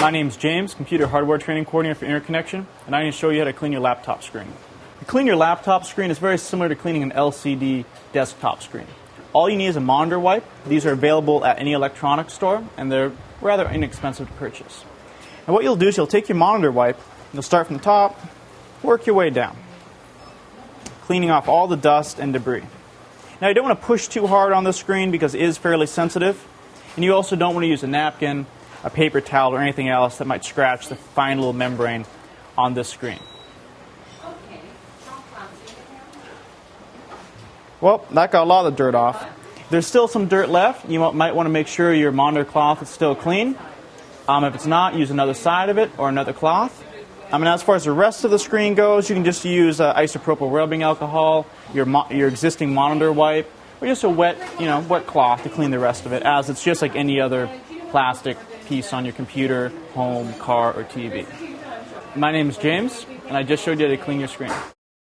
My name is James, Computer Hardware Training Coordinator for Interconnection, and I'm going to show you how to clean your laptop screen. To clean your laptop screen is very similar to cleaning an LCD desktop screen. All you need is a monitor wipe. These are available at any electronics store, and they're rather inexpensive to purchase. And what you'll do is you'll take your monitor wipe, you'll start from the top, work your way down, cleaning off all the dust and debris. Now you don't want to push too hard on the screen because it is fairly sensitive, and you also don't want to use a napkin, a paper towel, or anything else that might scratch the fine little membrane on this screen. Well, that got a lot of the dirt off. There's still some dirt left. You might want to make sure your monitor cloth is still clean. If it's not, use another side of it or another cloth. As far as the rest of the screen goes, you can just use isopropyl rubbing alcohol, your existing monitor wipe, or just a wet cloth to clean the rest of it, as it's just like any other plastic piece on your computer, home, car, or TV. My name is James, and I just showed you how to clean your screen.